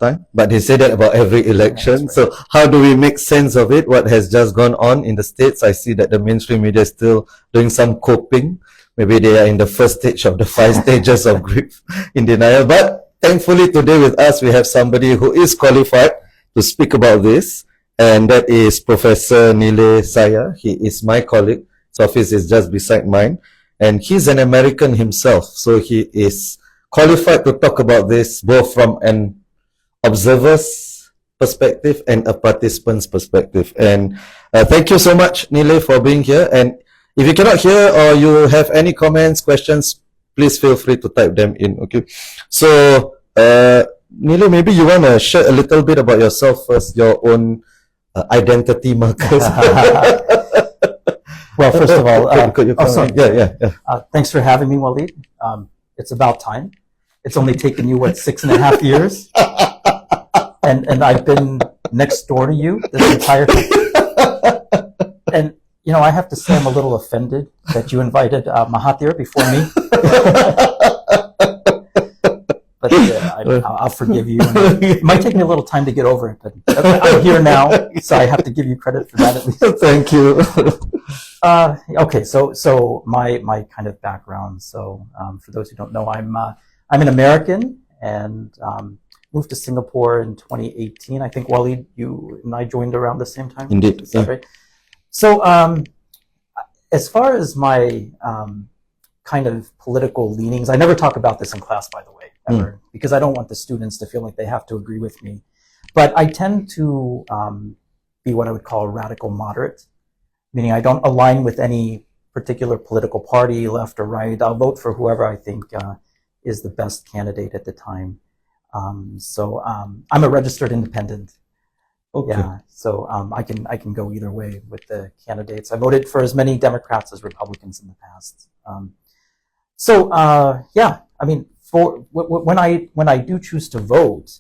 time, but they say that about every election. That's right. So how do we make sense of it? What has just gone on in the States? I see that the mainstream media is still doing some coping. Maybe they are in the first stage of the 5 stages of grief in denial. But thankfully today with us, we have somebody who is qualified to speak about this. And that is Professor Nilay Saiya. He is my colleague. His office is just beside mine. And he's an American himself. So he is qualified to talk about this both from an observer's perspective and a participant's perspective. And thank you so much, Nilay, for being here. And if you cannot hear or you have any comments, questions, please feel free to type them in. Okay. So, Nilay, maybe you want to share a little bit about yourself first, your own identity markers. Well, first of all, thanks for having me, Walid. It's about time. It's only taken you, what, 6.5 years? And I've been next door to you this entire time. And, you know, I have to say I'm a little offended that you invited Mahathir before me. But I'll forgive you. It might take me a little time to get over it, but I'm here now, so I have to give you credit for that at least. Thank you. Okay, so my kind of background. So for those who don't know, I'm an American and moved to Singapore in 2018. I think, Walid, you and I joined around the same time. Indeed. Is that right? So as far as my kind of political leanings, I never talk about this in class, by the way, ever, because I don't want the students to feel like they have to agree with me. But I tend to be what I would call a radical moderate, meaning I don't align with any particular political party, left or right. I'll vote for whoever I think is the best candidate at the time. So I'm a registered independent. Okay. Yeah, so I can go either way with the candidates. I voted for as many Democrats as Republicans in the past. Yeah, I mean, when I do choose to vote,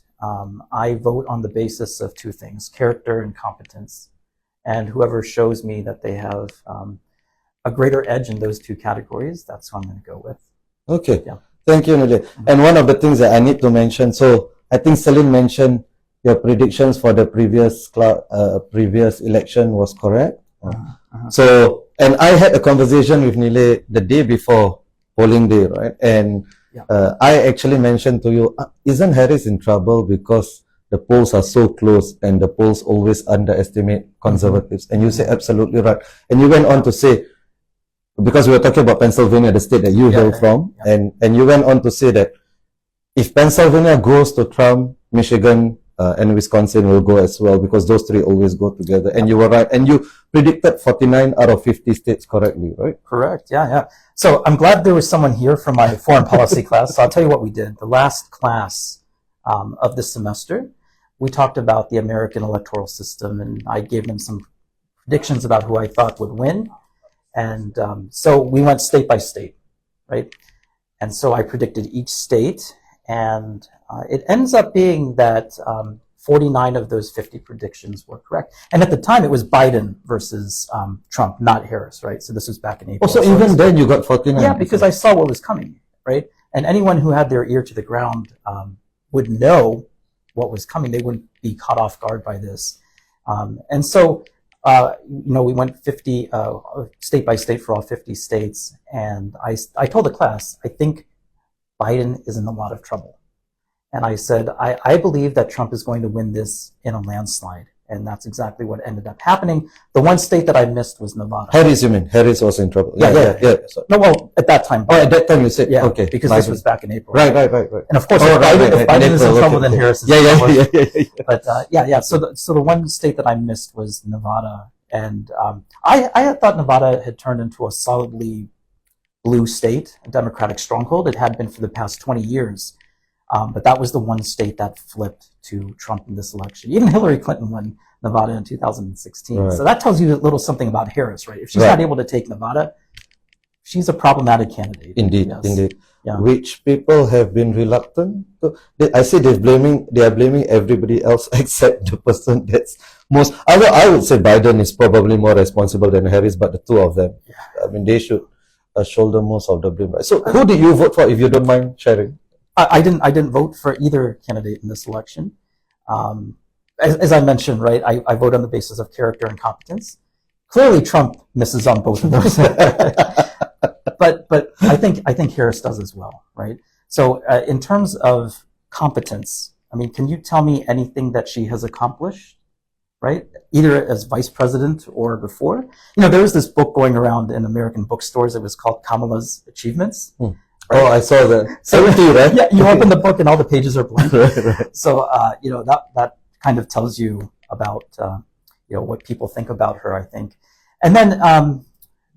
I vote on the basis of 2 things: character and competence. And whoever shows me that they have a greater edge in those 2 categories, that's who I'm going to go with. Okay. Yeah. Thank you, Nilay. And one of the things that I need to mention, so I think Celine mentioned your predictions for the previous election was correct. So, and I had a conversation with Nilay the day before polling day, right? And I actually mentioned to you, isn't Harris in trouble because the polls are so close and the polls always underestimate conservatives? And you say absolutely right. And you went on to say, because we were talking about Pennsylvania, the state that you hail from, and you went on to say that if Pennsylvania goes to Trump, Michigan and Wisconsin will go as well, because those 3 always go together. And you were right. And you predicted 49 out of 50 states correctly, right? Correct. Yeah. So I'm glad there was someone here from my foreign policy class. So I'll tell you what we did. The last class of the semester, we talked about the American electoral system, and I gave them some predictions about who I thought would win. And so we went state by state, right? And so I predicted each state, and it ends up being that 49 of those 50 predictions were correct. And at the time, it was Biden versus Trump, not Harris, right? So this was back in April. Oh, so even then you got 49? Yeah, because I saw what was coming, right? And anyone who had their ear to the ground would know what was coming. They wouldn't be caught off guard by this. And so, we went 50 state by state for all 50 states. And I told the class, I think Biden is in a lot of trouble. And I said, I believe that Trump is going to win this in a landslide. And that's exactly what ended up happening. The one state that I missed was Nevada. Harris, you mean? Harris was in trouble. Yeah. No, well, at that time. Oh, at that time you said, okay. Because this was back in April. Right. And of course, if Biden is in trouble, then Harris is in trouble. But so the one state that I missed was Nevada. And I had thought Nevada had turned into a solidly blue state, a Democratic stronghold. It had been for the past 20 years. But that was the one state that flipped to Trump in this election. Even Hillary Clinton won Nevada in 2016. Right. So that tells you a little something about Harris, right? If she's not able to take Nevada, she's a problematic candidate. Indeed. Yeah. Which people have been reluctant to. I say they are blaming everybody else except the person that's most. I would say Biden is probably more responsible than Harris, but the 2 of them, I mean, they should shoulder most of the blame. So who did you vote for, if you don't mind sharing? I didn't vote for either candidate in this election. As I mentioned, right, I vote on the basis of character and competence. Clearly, Trump misses on both of those. but I think Harris does as well, right? So in terms of competence, I mean, can you tell me anything that she has accomplished, right? Either as vice president or before. You know, there was this book going around in American bookstores. It was called Kamala's Achievements. Right? Oh, I saw that. 70, right? Yeah, you open the book and all the pages are blank. Right. So, you know, that kind of tells you about, you know, what people think about her, I think. And then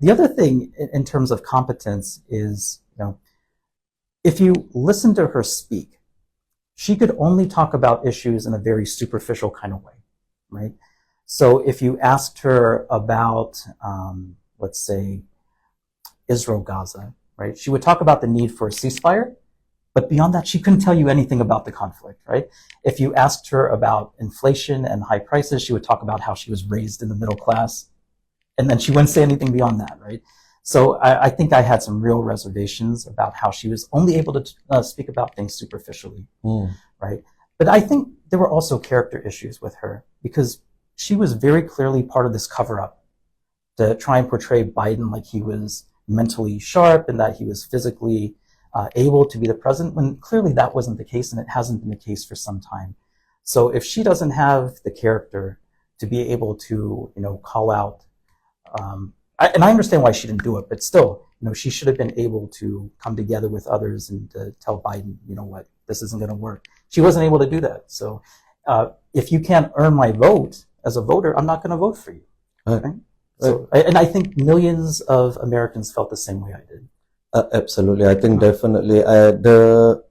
the other thing in terms of competence is, you know, if you listen to her speak, she could only talk about issues in a very superficial kind of way, right? So if you asked her about, let's say, Israel-Gaza, right, she would talk about the need for a ceasefire, but beyond that, she couldn't tell you anything about the conflict, right? If you asked her about inflation and high prices, she would talk about how she was raised in the middle class, and then she wouldn't say anything beyond that, right? So I think I had some real reservations about how she was only able to speak about things superficially, right? But I think there were also character issues with her because she was very clearly part of this cover-up to try and portray Biden like he was mentally sharp and that he was physically able to be the president, when clearly that wasn't the case, and it hasn't been the case for some time. So if she doesn't have the character to be able to, you know, call out, and I understand why she didn't do it, but still, you know, she should have been able to come together with others and to tell Biden, you know what, this isn't going to work. She wasn't able to do that. So if you can't earn my vote as a voter, I'm not going to vote for you. Right? So, and I think millions of Americans felt the same way I did. Absolutely, I think definitely the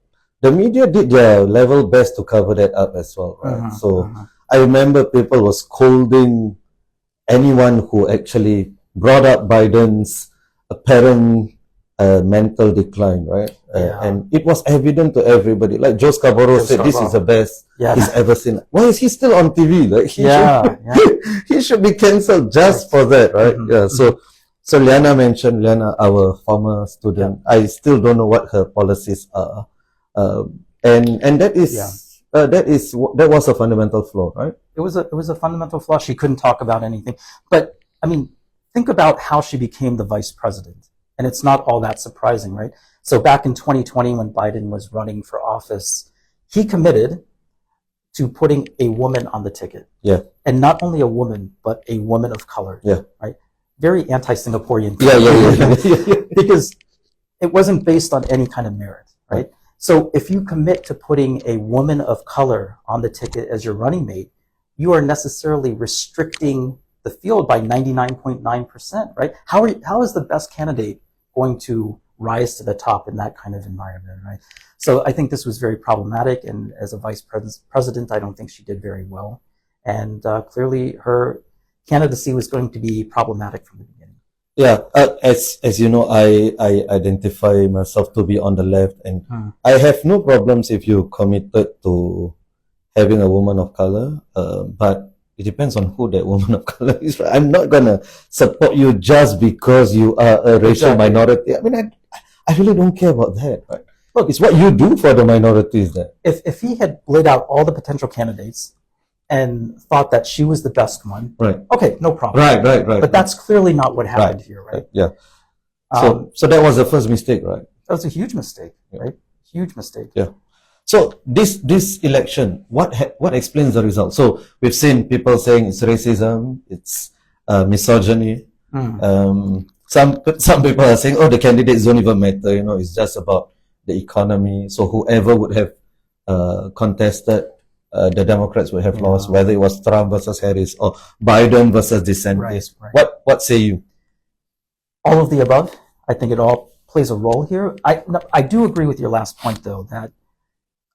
media did their level best to cover that up as well, right? So I remember people were scolding anyone who actually brought up Biden's apparent mental decline, right? And it was evident to everybody. Like Joe Scarborough said, this is the best he's ever seen. Why is he still on TV? Like he should be cancelled just for that, right? So Liana mentioned, our former student. I still don't know what her policies are, and that was a fundamental flaw, right? It was a fundamental flaw. She couldn't talk about anything. But I mean, think about how she became the vice president, and it's not all that surprising, right? So back in 2020, when Biden was running for office, he committed to putting a woman on the ticket. Yeah. And not only a woman, but a woman of color. Yeah. Right? Very anti-Singaporean. Yeah. Because it wasn't based on any kind of merit, right? So if you commit to putting a woman of color on the ticket as your running mate, you are necessarily restricting the field by 99.9%, right? How is the best candidate going to rise to the top in that kind of environment, right? So I think this was very problematic, and as a vice president, I don't think she did very well. And clearly her candidacy was going to be problematic from the beginning. Yeah, as you know, I identify myself to be on the left, and I have no problems if you committed to having a woman of color, but it depends on who that woman of color is. Right? I'm not gonna support you just because you are a racial minority. I mean, I really don't care about that. Right? Look, it's what you do for the minorities. That if he had laid out all the potential candidates and thought that she was the best one, right? Okay, no problem. Right. But that's clearly not what happened here, right? Yeah. So that was the first mistake, right? That was a huge mistake, right? Huge mistake. Yeah. So this election, what explains the result? So we've seen people saying it's racism, it's misogyny. Some people are saying, oh, the candidates don't even matter. You know, it's just about the economy. So whoever would have contested, the Democrats would have lost, whether it was Trump versus Harris or Biden versus DeSantis. Right. What say you? All of the above. I think it all plays a role here. I do agree with your last point, though, that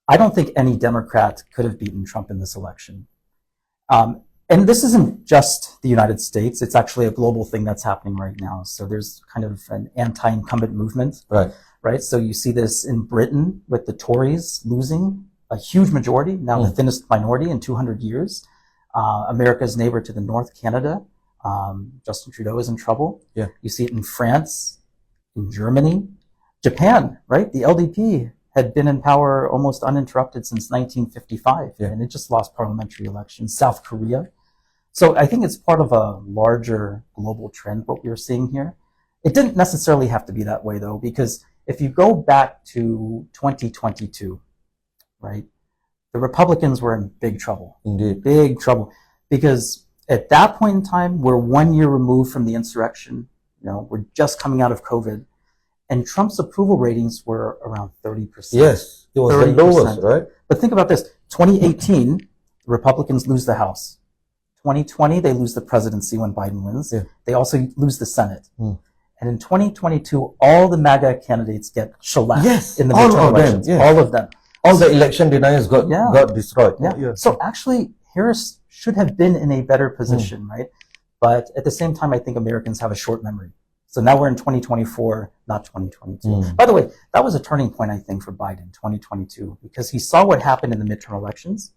I don't think any Democrat could have beaten Trump in this election. And this isn't just the United States. It's actually a global thing that's happening right now. So there's kind of an anti-incumbent movement. Right. So you see this in Britain with the Tories losing a huge majority, now the thinnest minority in 200 years. America's neighbor to the north, Canada, Justin Trudeau is in trouble. Yeah. You see it in France, in Germany, Japan, right? The LDP had been in power almost uninterrupted since 1955, and it just lost parliamentary elections. South Korea. So I think it's part of a larger global trend, what we're seeing here. It didn't necessarily have to be that way, though, because if you go back to 2022, right, the Republicans were in big trouble. Indeed. Big trouble. Because at that point in time, we're 1 year removed from the insurrection. We're just coming out of COVID. And Trump's approval ratings were around 30%. Yes, it was 30%. The lowest, right? But think about this. 2018, the Republicans lose the House. 2020, they lose the presidency when Biden wins. Yeah. They also lose the Senate. And in 2022, all the MAGA candidates get shellacked in the midterm elections. All of them. All the election deniers got destroyed. So actually, Harris should have been in a better position, right? But at the same time, I think Americans have a short memory. So now we're in 2024, not 2022. By the way, that was a turning point, I think, for Biden, 2022, because he saw what happened in the midterm elections,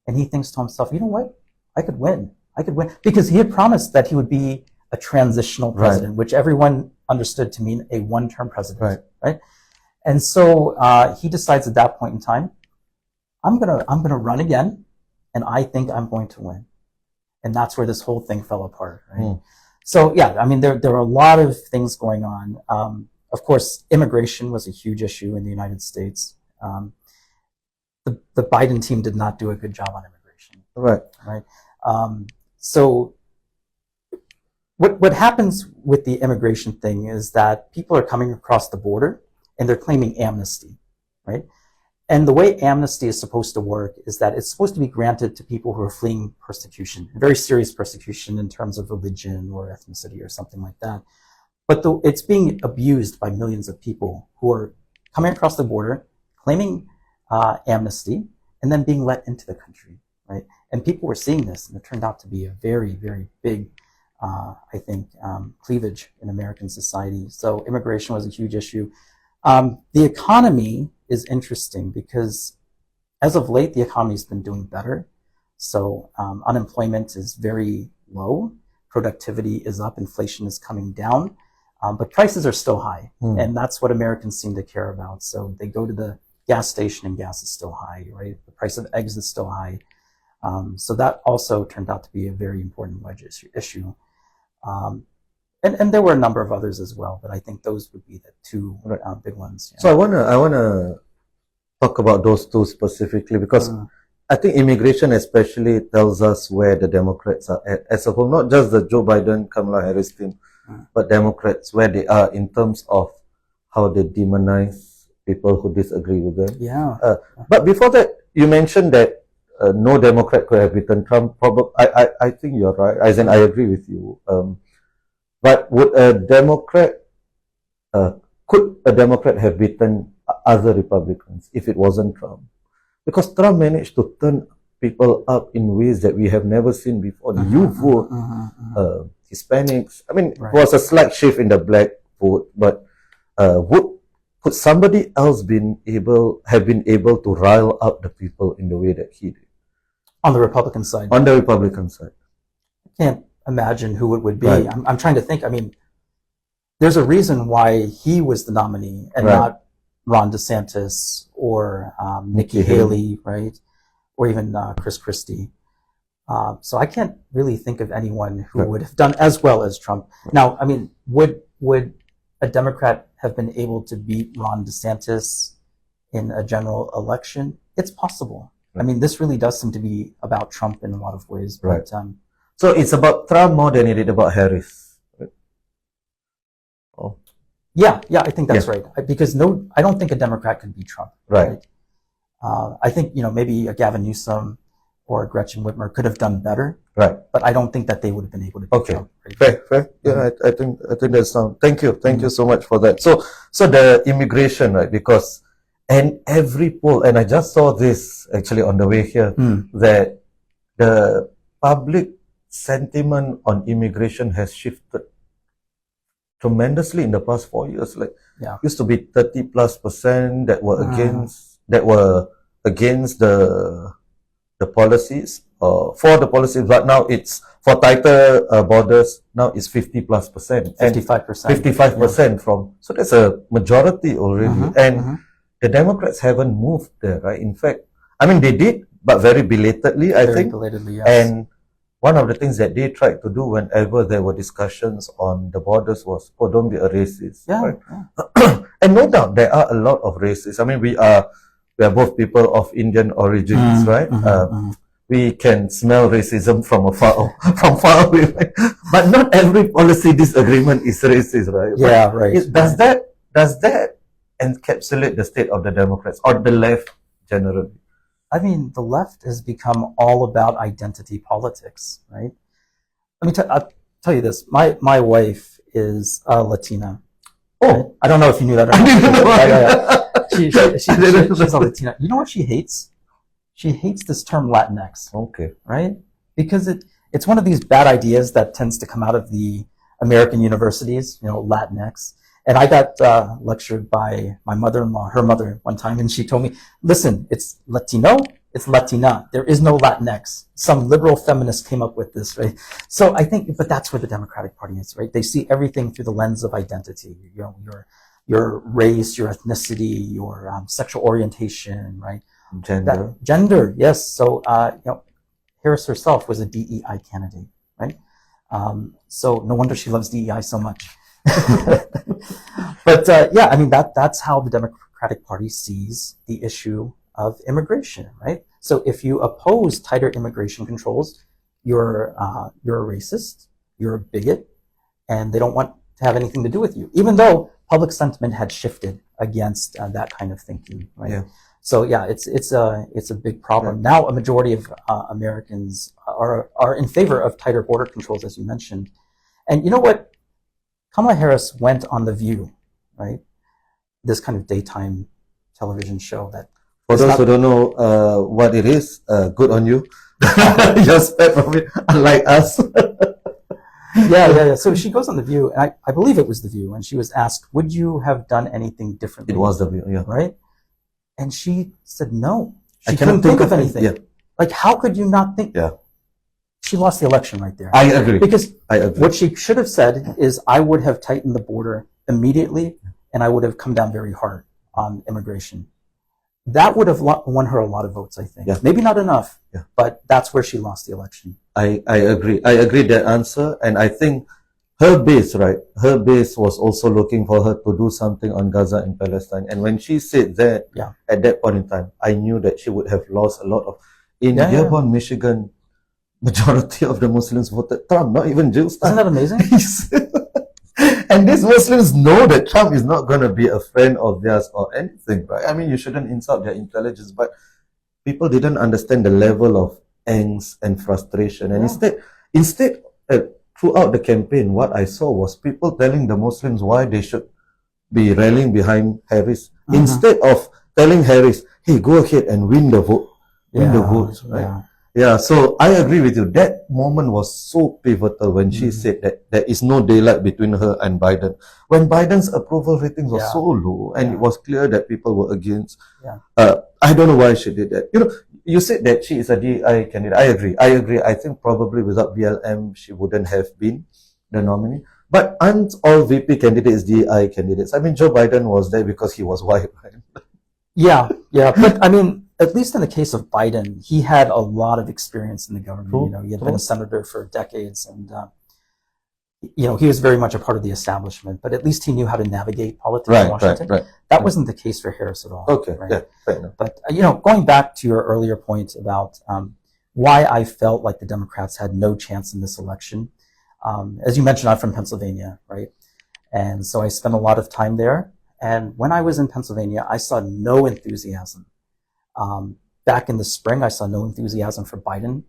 and he thinks to himself, you know what? I could win. Because he had promised that he would be a transitional president, which everyone understood to mean a one-term president, right? And so he decides at that point in time, I'm gonna run again, and I think I'm going to win. And that's where this whole thing fell apart, right? So yeah, I mean, there are a lot of things going on. Of course, immigration was a huge issue in the United States. The Biden team did not do a good job on immigration. Right. So what happens with the immigration thing is that people are coming across the border and they're claiming amnesty, right? And the way amnesty is supposed to work is that it's supposed to be granted to people who are fleeing persecution, very serious persecution in terms of religion or ethnicity or something like that. But it's being abused by millions of people who are coming across the border, claiming amnesty, and then being let into the country, right? And people were seeing this, and it turned out to be a very, very big, I think, cleavage in American society. So immigration was a huge issue. The economy is interesting because as of late, the economy's been doing better. So unemployment is very low. Productivity is up. Inflation is coming down. But prices are still high. And that's what Americans seem to care about. So they go to the gas station and gas is still high, right? The price of eggs is still high. So that also turned out to be a very important wedge issue. And there were a number of others as well, but I think those would be the two big ones. So I wanna talk about those two specifically because I think immigration especially tells us where the Democrats are at as a whole, not just the Joe Biden, Kamala Harris team, but Democrats, where they are in terms of how they demonize people who disagree with them. But before that, you mentioned that no Democrat could have beaten Trump. I think you're right. As in, I agree with you. But would a Democrat, could a Democrat have beaten other Republicans if it wasn't Trump? Because Trump managed to turn people up in ways that we have never seen before. The youth vote, Hispanics. I mean, it was a slight shift in the black vote, but could somebody else have been able to rile up the people in the way that he did? On the Republican side. On the Republican side. I can't imagine who it would be. I'm trying to think. I mean, there's a reason why he was the nominee and not Ron DeSantis or Nikki Haley, right? Or even Chris Christie. So I can't really think of anyone who would have done as well as Trump. Now, I mean, would a Democrat have been able to beat Ron DeSantis in a general election? It's possible. I mean, this really does seem to be about Trump in a lot of ways. But, so it's about Trump more than it is about Harris. Yeah, I think that's right. Because I don't think a Democrat could beat Trump. Right. I think, maybe a Gavin Newsom or Gretchen Whitmer could have done better. Right. But I don't think that they would have been able to beat Trump. Fair. Yeah, I think that's thank you so much for that. So the immigration, right? Because and every poll, and I just saw this actually on the way here, that the public sentiment on immigration has shifted tremendously in the past 4 years. Like used to be 30+% that were against the policies, for the policies, but now it's for tighter borders. Now it's 50+%, 55%, 55% from. So that's a majority already, and the Democrats haven't moved there, right? In fact, I mean, they did, but very belatedly, I Very think. belatedly, yes. And one of the things that they tried to do whenever there were discussions on the borders was, oh, don't be a racist. Yeah, Right? yeah. And no doubt there are a lot of racists. I mean, we are both people of Indian origins, right? We can smell racism from far away, right? But not every policy disagreement is racist, right? Yeah, right. Does that encapsulate the state of the Democrats or the left generally? I mean, the left has become all about identity politics, right? I'll tell you this. My wife is Latina. Oh, right? I don't know if you knew that or not. I didn't know. She's a Latina. You know what she hates? She hates this term Latinx. Okay. Right? Because it's one of these bad ideas that tends to come out of the American universities, Latinx. And I got lectured by my mother-in-law, her mother, one time, and she told me, listen, it's Latino, it's Latina. There is no Latinx. Some liberal feminist came up with this, right? So I think, but that's where the Democratic Party is, right? They see everything through the lens of identity, your race, your ethnicity, your sexual orientation, right? Gender, yes. So, Harris herself was a DEI candidate, right? So no wonder she loves DEI so much. But yeah, I mean that's how the Democratic Party sees the issue of immigration, right? So if you oppose tighter immigration controls, you're a racist, you're a bigot, and they don't want to have anything to do with you, even though public sentiment had shifted against that kind of thinking, right? Yeah. So yeah, it's a big problem. Now a majority of Americans are in favor of tighter border controls, as you mentioned. And you know what? Kamala Harris went on The View, right? This kind of daytime television show that. For those who don't know what it is, good on you. You're spared from it, unlike us. Yeah. So she goes on The View, and I believe it was The View, and she was asked, would you have done anything differently? It was The View, yeah. Right? And she said no. She couldn't think of anything. Yeah. Like, how could you not think? Yeah. She lost the election right there. I agree. Because what she should have said is, I would have tightened the border immediately, and I would have come down very hard on immigration. That would have won her a lot of votes, I think. Yeah. Maybe not enough, but that's where she lost the election. I agree. I agree that answer. And I think her base, right? Her base was also looking for her to do something on Gaza and Palestine. And when she said that, at that point in time, I knew that she would have lost a lot of... In Dearborn, Michigan, majority of the Muslims voted Trump, not even Jews. Isn't that amazing? And these Muslims know that Trump is not going to be a friend of theirs or anything, right? I mean, you shouldn't insult their intelligence, but people didn't understand the level of angst and frustration. And instead, throughout the campaign, what I saw was people telling the Muslims why they should be rallying behind Harris, instead of telling Harris, hey, go ahead and win the vote, win the votes, right? Yeah, so I agree with you. That moment was so pivotal when she said that there is no daylight between her and Biden. When Biden's approval ratings were so low, and it was clear that people were against. I don't know why she did that. You said that she is a DI candidate. I agree. I think probably without BLM, she wouldn't have been the nominee. But aren't all VP candidates DI candidates? I mean, Joe Biden was there because he was white, right? Yeah. But I mean, at least in the case of Biden, he had a lot of experience in the government. He had been a senator for decades, and he was very much a part of the establishment. But at least he knew how to navigate politics in Washington. That wasn't the case for Harris at all. Okay, right? Fair enough. But going back to your earlier point about why I felt like the Democrats had no chance in this election, as you mentioned, I'm from Pennsylvania, right? And so I spent a lot of time there. And when I was in Pennsylvania, I saw no enthusiasm. Back in the spring, I saw no enthusiasm for Biden.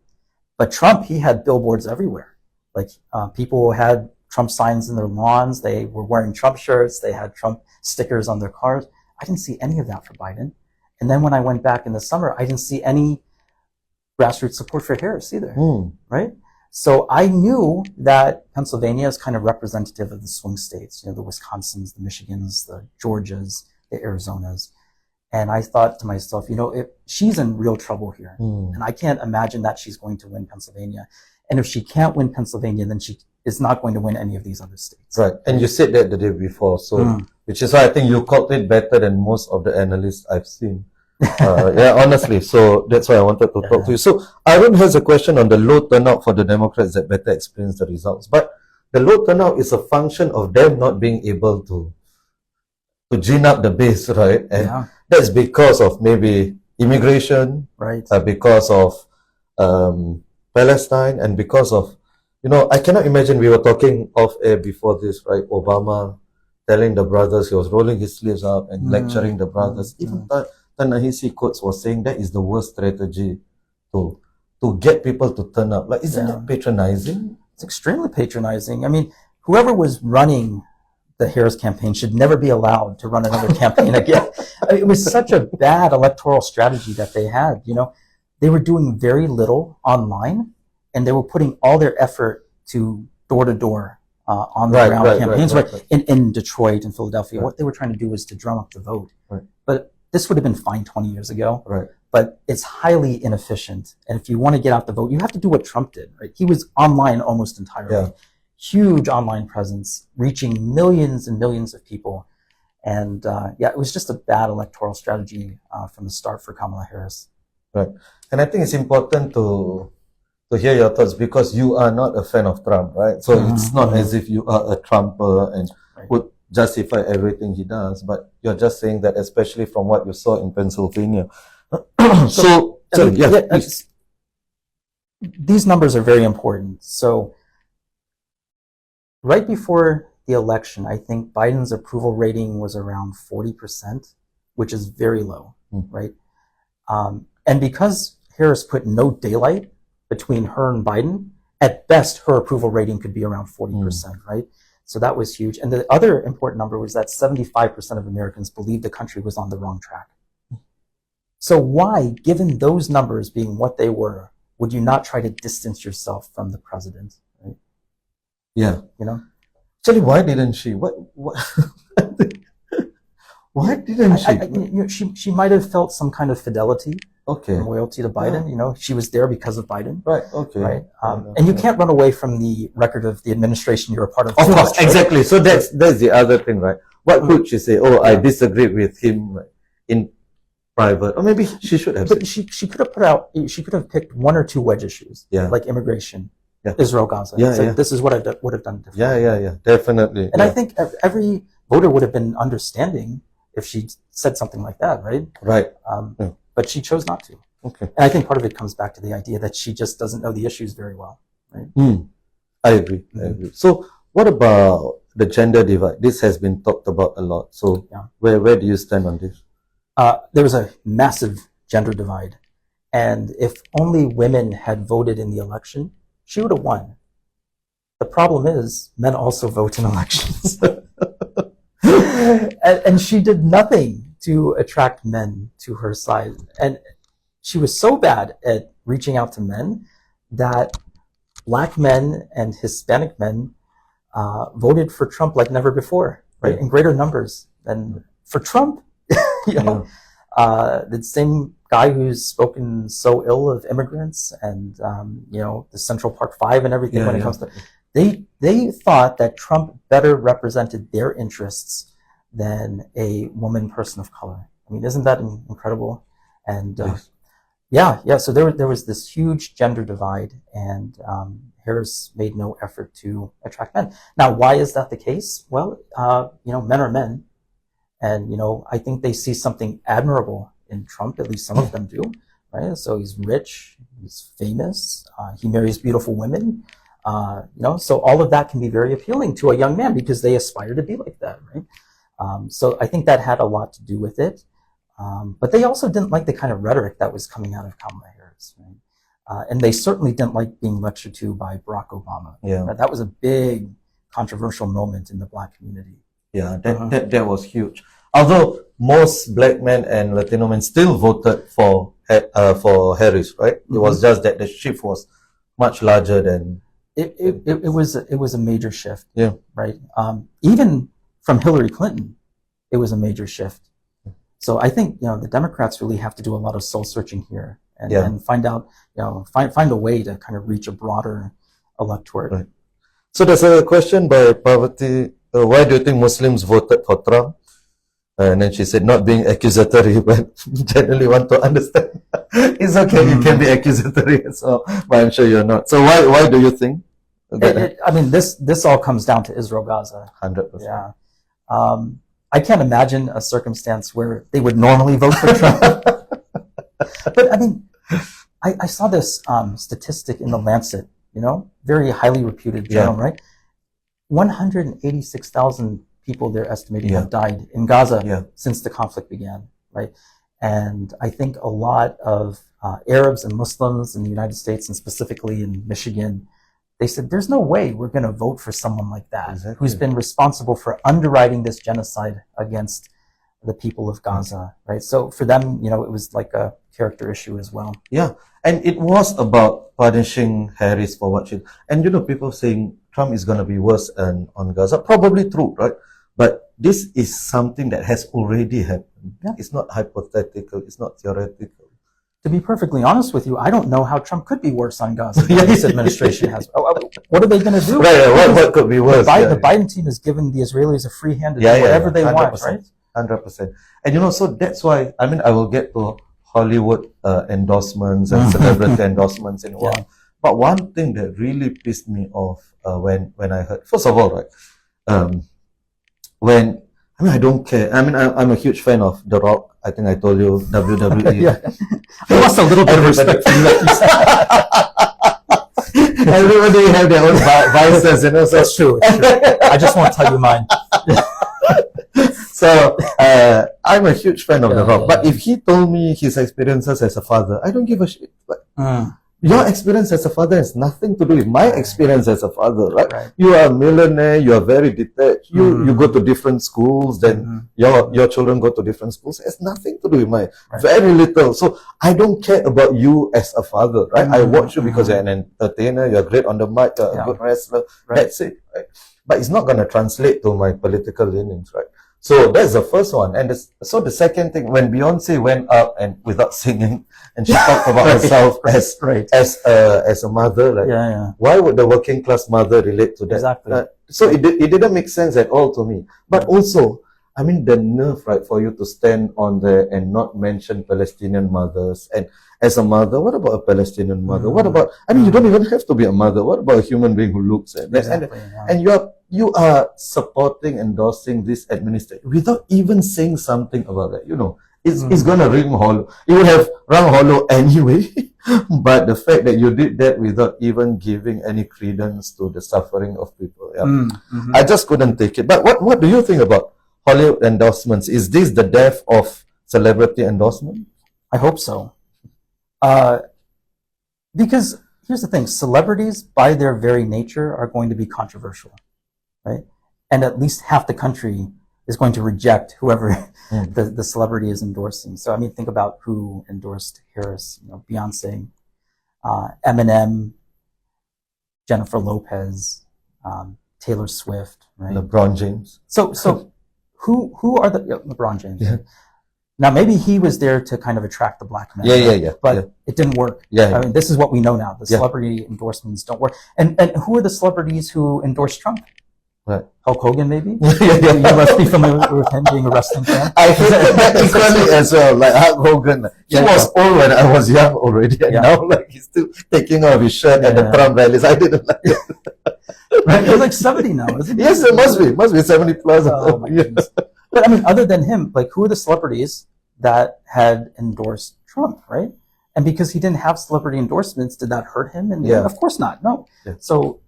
But Trump, he had billboards everywhere. Like, people had Trump signs in their lawns. They were wearing Trump shirts. They had Trump stickers on their cars. I didn't see any of that for Biden. And then when I went back in the summer, I didn't see any grassroots support for Harris either, right? So I knew that Pennsylvania is kind of representative of the swing states, the Wisconsins, the Michigans, the Georgias, the Arizonas. And I thought to myself, if she's in real trouble here, and I can't imagine that she's going to win Pennsylvania. And if she can't win Pennsylvania, then she is not going to win any of these other states. Right. And you said that the day before, so which is why I think you called it better than most of the analysts I've seen. Yeah, honestly. So that's why I wanted to talk to you. So Arun has a question on the low turnout for the Democrats that better explains the results. But the low turnout is a function of them not being able to gin up the base, right? And that's because of maybe immigration, right? Because of Palestine, and because of, I cannot imagine, we were talking off air before this, right? Obama telling the brothers, he was rolling his sleeves up and lecturing the brothers. Even Tan-Nahisi Coates was saying that is the worst strategy to get people to turn up. Like, isn't that patronizing? It's extremely patronizing. I mean, whoever was running the Harris campaign should never be allowed to run another campaign again. I mean, it was such a bad electoral strategy that they had. They were doing very little online, and they were putting all their effort to door-to-door on the ground campaigns. In Detroit and Philadelphia, what they were trying to do was to drum up the vote. Right. But this would have been fine 20 years ago. Right. But it's highly inefficient. And if you want to get out the vote, you have to do what Trump did. Right? He was online almost entirely. Yeah. Huge online presence, reaching millions and millions of people. And it was just a bad electoral strategy from the start for Kamala Harris. Right. And I think it's important to hear your thoughts, because you are not a fan of Trump, right? So it's not as if you are a Trumper and would justify everything he does, but you're just saying that, especially from what you saw in Pennsylvania. These numbers are very important. So right before the election, I think Biden's approval rating was around 40%, which is very low, right? And because Harris put no daylight between her and Biden, at best, her approval rating could be around 40%, right? So that was huge. And the other important number was that 75% of Americans believed the country was on the wrong track. So why, given those numbers being what they were, would you not try to distance yourself from the president, right? Yeah. Actually, why didn't she? What? Why didn't she? She might have felt some kind of fidelity, and loyalty to Biden. She was there because of Biden, right? Okay, right. And you can't run away from the record of the administration you're a part of. Of course, exactly. So that's the other thing, right? What could she say? Oh, I disagree with him in private, or maybe she should have. But she could have put out. She could have picked one or two wedge issues, like immigration, Israel, Gaza. This is what I would have done differently. Yeah, definitely. And I think every voter would have been understanding if she said something like that, right? Right. But she chose not to. Okay. And I think part of it comes back to the idea that she just doesn't know the issues very well, right? I agree. So what about the gender divide? This has been talked about a lot. So where do you stand on this? There was a massive gender divide. And if only women had voted in the election, she would have won. The problem is men also vote in elections. And she did nothing to attract men to her side. And she was so bad at reaching out to men that Black men and Hispanic men voted for Trump like never before, right? In greater numbers than for Trump. The same guy who's spoken so ill of immigrants and the Central Park Five and everything when it comes to they thought that Trump better represented their interests than a woman person of color. I mean, isn't that incredible? And so there was this huge gender divide, and Harris made no effort to attract men. Now, why is that the case? Well, men are men, and I think they see something admirable in Trump. At least some of them do, right? So he's rich, he's famous, he marries beautiful women. So all of that can be very appealing to a young man because they aspire to be like that, right? So I think that had a lot to do with it. But they also didn't like the kind of rhetoric that was coming out of Kamala Harris, right? And they certainly didn't like being lectured to by Barack Obama. Right? That was a big controversial moment in the Black community. Yeah, that was huge. Although most Black men and Latino men still voted for Harris, right? It was just that the shift was much larger than it was a major shift. Yeah. Right. Even from Hillary Clinton, it was a major shift. So I think the Democrats really have to do a lot of soul searching here and find out find a way to kind of reach a broader electorate. Right. So there's a question by Parvati. Why do you think Muslims voted for Trump? And then she said, not being accusatory, but generally want to understand. It's okay, you can be accusatory as well, but I'm sure you're not. So why do you think? I mean, this all comes down to Israel-Gaza. 100%. Yeah. I can't imagine a circumstance where they would normally vote for Trump. But I mean, I saw this statistic in the Lancet, very highly reputed journal, right? 186,000 people they're estimating have died in Gaza since the conflict began, right? And I think a lot of Arabs and Muslims in the United States, and specifically in Michigan, they said, there's no way we're going to vote for someone like that, who's been responsible for underwriting this genocide against the people of Gaza, right? So for them, it was like a character issue as well. Yeah, and it was about punishing Harris for what she... And people saying Trump is going to be worse on Gaza. Probably true, right? But this is something that has already happened. Yeah. It's not hypothetical. It's not theoretical. To be perfectly honest with you, I don't know how Trump could be worse on Gaza than this administration has. What are they going to do? Right, what could be worse? The Biden team has given the Israelis a free hand to do whatever they want, right? 100%. And so that's why, I will get to Hollywood endorsements and celebrity endorsements in a while. But one thing that really pissed me off when I heard, first of all, right, I don't care. I'm a huge fan of The Rock. I think I told you WWE. I lost a little bit of respect for you, like you said. Everybody have their own vices, So It's true. I just won't tell you mine. So I'm a huge fan of The Rock. But if he told me his experiences as a father, I don't give a shit. But your experience as a father has nothing to do with my experience as a father, right? You are a millionaire, you are very detached, you go to different schools, then your children go to different schools. It has nothing to do with mine. Very little. So I don't care about you as a father, right? I watch you because you're an entertainer, you're great on the mic, you're a good wrestler. That's it, right? But it's not going to translate to my political leanings, right? So that's the first one. And so the second thing, when Beyonce went up and without singing, and she talked about herself as a mother, why would the working class mother relate to that? Exactly. So it didn't make sense at all to me. But also, the nerve, right, for you to stand on there and not mention Palestinian mothers. And as a mother, what about a Palestinian mother? What about, you don't even have to be a mother. What about a human being who looks at that? And you are supporting, endorsing this administration without even saying something about that. It's going to ring hollow. It would have rung hollow anyway. But the fact that you did that without even giving any credence to the suffering of people, I just couldn't take it. But what do you think about Hollywood endorsements? Is this the death of celebrity endorsement? I hope so. Because here's the thing, celebrities by their very nature are going to be controversial, right? And at least half the country is going to reject whoever the celebrity is endorsing. So think about who endorsed Harris, Beyonce, Eminem, Jennifer Lopez, Taylor Swift, right? LeBron James. So who are the LeBron James? Yeah. Now maybe he was there to kind of attract the black man. But it didn't work. This is what we know now. The celebrity endorsements don't work. And who are the celebrities who endorse Trump? Right. Hulk Hogan, maybe? You must be familiar with him being a wrestling fan. I hated that equally as well. Like Hulk Hogan. He was old when I was young already. And now he's still taking off his shirt at the Trump rallies. I didn't like it. Right? He's like 70 now, isn't he? Yes, it must be. Must be 70 plus. Oh, my goodness. But other than him, who are the celebrities that had endorsed Trump, right? And because he didn't have celebrity endorsements, did that hurt him? And of course not. No. So,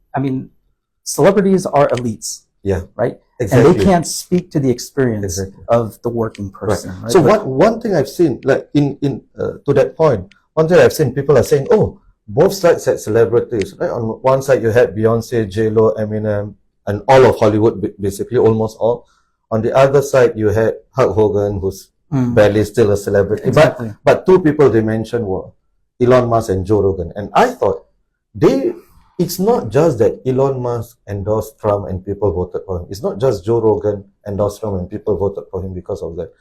celebrities are elites. Right? Exactly. And they can't speak to the experience of the working person. Right? So one thing I've seen, like in to that point, one thing I've seen, people are saying, both sides had celebrities. Right? On one side you had Beyonce, J-Lo, Eminem, and all of Hollywood, basically almost all. On the other side you had Hulk Hogan, who's barely still a celebrity. Exactly. But two people they mentioned were Elon Musk and Joe Rogan. And I thought it's not just that Elon Musk endorsed Trump and people voted for him. It's not just Joe Rogan endorsed Trump and people voted for him because of that.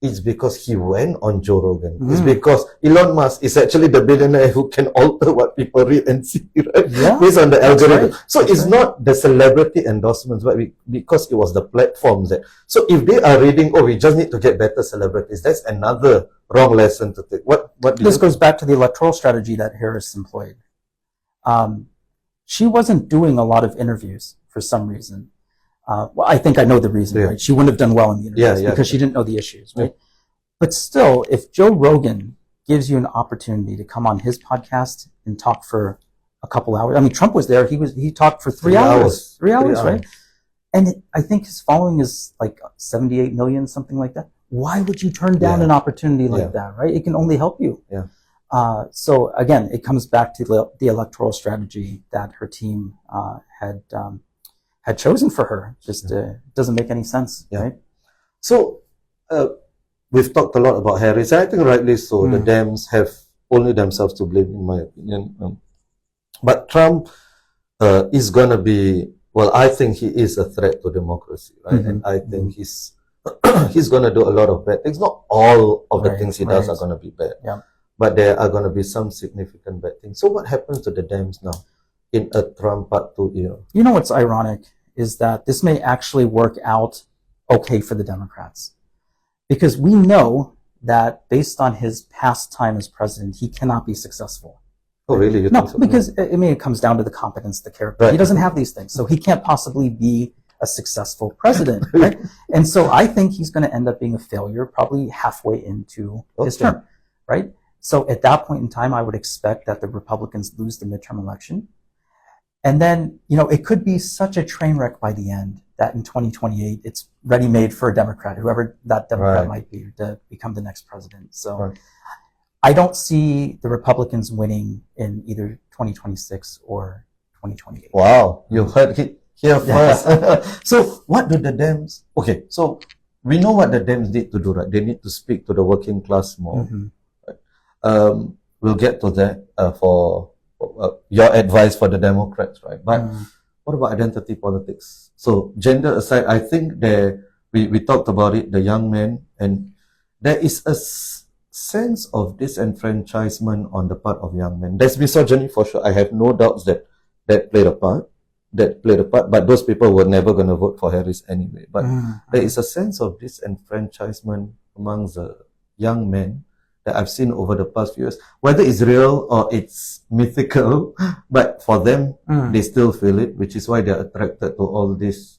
it's because he went on Joe Rogan. It's because Elon Musk is actually the billionaire who can alter what people read and see, right? Yeah, Based on the algorithm. right. So it's not the celebrity endorsements, but because it was the platforms that. So if they are reading, we just need to get better celebrities, that's another wrong lesson to take. What do This goes back to the electoral strategy that Harris employed. She wasn't doing a lot of interviews for some reason. Well, I think I know the reason, right? She wouldn't have done well in the interviews because she didn't know the issues, right? But still, if Joe Rogan gives you an opportunity to come on his podcast and talk for a couple hours, I mean, Trump was there. He talked for 3 hours. 3 hours, right? And I think his following is like 78 million, something like that. Why would you turn down an opportunity like that, right? It can only help you. So again, it comes back to the electoral strategy that her team had chosen for her. Just doesn't make any sense, right? So we've talked a lot about Harris. I think rightly so. The Dems have only themselves to blame, in my opinion. But Trump is gonna be. Well, I think he is a threat to democracy, right? And I think he's gonna do a lot of bad things. Not all of the things he does are gonna be bad. But there are going to be some significant bad things. So what happens to the Dems now in a Trump Part 2 era? You know what's ironic is that this may actually work out okay for the Democrats. Because we know that based on his past time as president, he cannot be successful. Oh, really? You no, think so? Because it comes down to the competence, the character. He doesn't have these things. So he can't possibly be a successful president, right? And so I think he's going to end up being a failure probably halfway into his term, right? So at that point in time, I would expect that the Republicans lose the midterm election. And then, it could be such a train wreck by the end that in 2028, it's ready-made for a Democrat, whoever that Democrat might be, to become the next president. So I don't see the Republicans winning in either 2026 or 2028. Wow, you heard it here first. So what do the Dems... Okay, so we know what the Dems need to do, right? They need to speak to the working class more. We'll get to that for your advice for the Democrats, right? But what about identity politics? So gender aside, I think we talked about it, the young men, and there is a sense of disenfranchisement on the part of young men. There's misogyny for sure. I have no doubts that played a part. But those people were never going to vote for Harris anyway. But there is a sense of disenfranchisement amongst the young men that I've seen over the past few years, whether it's real or it's mythical, but for them, they still feel it, which is why they're attracted to all these,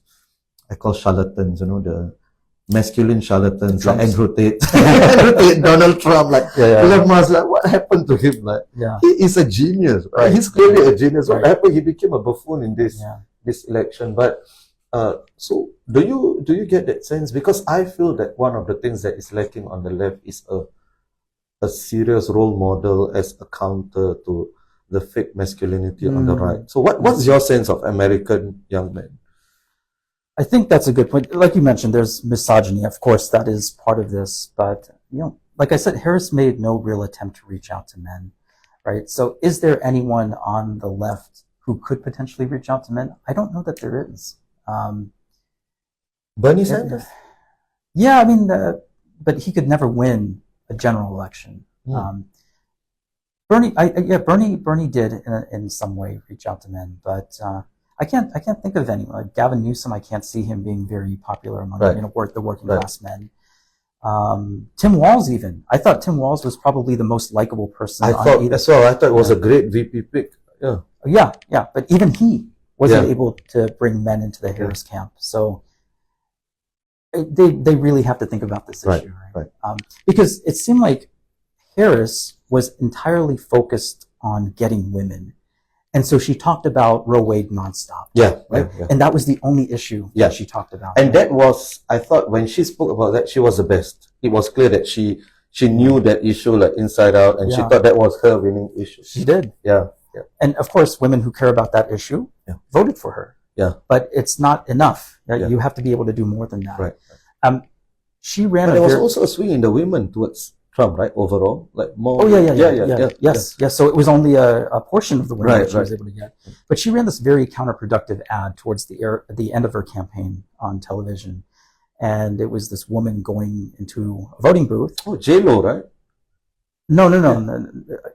I call charlatans, the masculine charlatans, like Andrew Tate, Donald Trump, Elon Musk, what happened to him? He is a genius, right? He's clearly a genius. What happened? He became a buffoon in this election. But so do you get that sense? Because I feel that one of the things that is lacking on the left is a serious role model as a counter to the fake masculinity on the right. So what's your sense of American young men? I think that's a good point. Like you mentioned, there's misogyny. Of course, that is part of this. But, like I said, Harris made no real attempt to reach out to men, right? So is there anyone on the left who could potentially reach out to men? I don't know that there is. Bernie Sanders? Yeah, I mean, but he could never win a general election. Bernie did in some way reach out to men, but I can't think of anyone. Like Gavin Newsom, I can't see him being very popular among the working class men. Tim Walz, even I thought Tim Walz was probably the most likable person. I thought it was a great VP pick. Yeah, but even he wasn't able to bring men into the Harris camp. So they really have to think about this issue, right? Because it seemed like Harris was entirely focused on getting women. And so she talked about Roe Wade nonstop. And that was the only issue that she talked about. And that was, I thought, when she spoke about that, she was the best. It was clear that she knew that issue like inside out, and she thought that was her winning issue. She did. And of course, women who care about that issue voted for her. But it's not enough. You have to be able to do more than that. She ran. But there was also a swing in the women towards Trump, right? Overall, like more. Yes. So it was only a portion of the women that she was able to get. But she ran this very counterproductive ad towards the end of her campaign on television, and it was this woman going into a voting booth. Oh, J-Lo, right? No.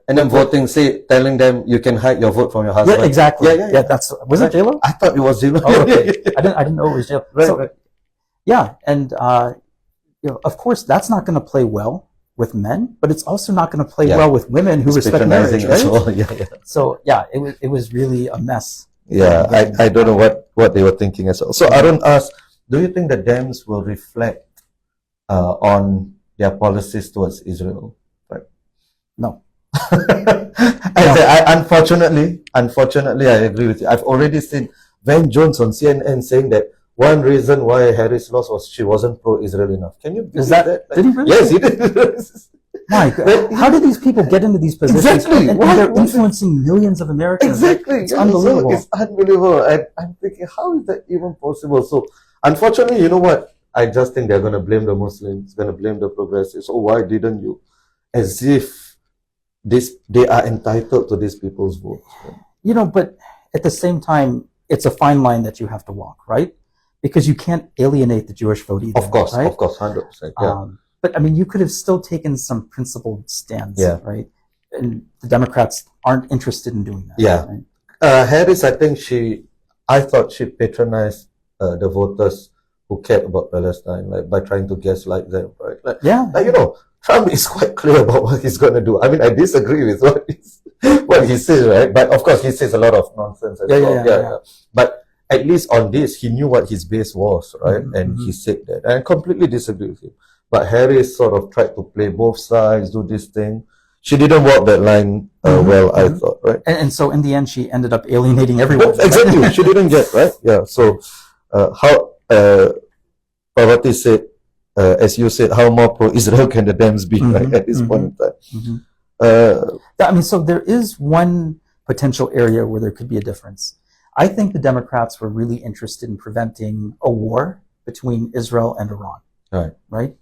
And then voting, telling them you can hide your vote from your husband. Yeah, exactly. Yeah. That's was it J-Lo? I thought it was J-Lo. Oh, okay. I didn't know it was J-Lo. Right. Yeah, and of course, that's not going to play well with men, but it's also not going to play well with women who respect marriage, right? As well. Yeah. So yeah, it was really a mess. Yeah, I don't know what they were thinking as well. So Arun asked, do you think the Dems will reflect on their policies towards Israel? Right? No. Unfortunately, I agree with you. I've already seen Van Jones on CNN saying that one reason why Harris lost was she wasn't pro-Israel enough. Can you believe that? Did he really? Yes, he did. My God. How do these people get into these positions? Exactly. And they're influencing millions of Americans. Exactly. It's unbelievable. It's unbelievable. I'm thinking, how is that even possible? So, unfortunately, you know what? I just think they're going to blame the Muslims, going to blame the progressives. Oh, why didn't you? As if they are entitled to these people's votes. You know, but at the same time, it's a fine line that you have to walk, right? Because you can't alienate the Jewish vote either. Of course, right? 100%. Yeah. But I mean, you could have still taken some principled stands, right? And the Democrats aren't interested in doing that. Yeah. Right? Harris, I thought she patronized the voters who cared about Palestine, like by trying to gaslight them, right? Like, you know, Trump is quite clear about what he's going to do. I mean, I disagree with what he says, right? But of course, he says a lot of nonsense as well. Yeah. But at least on this, he knew what his base was, right? And he said that. And I completely disagree with him. But Harris sort of tried to play both sides, do this thing. She didn't walk that line well, I thought, right? And so in the end, she ended up alienating everyone. Exactly. She didn't get, right? Yeah. So, Parvati said, as you said, how more pro-Israel can the Dems be, right, at this point in time? I mean, so there is one potential area where there could be a difference. I think the Democrats were really interested in preventing a war between Israel and Iran. Right?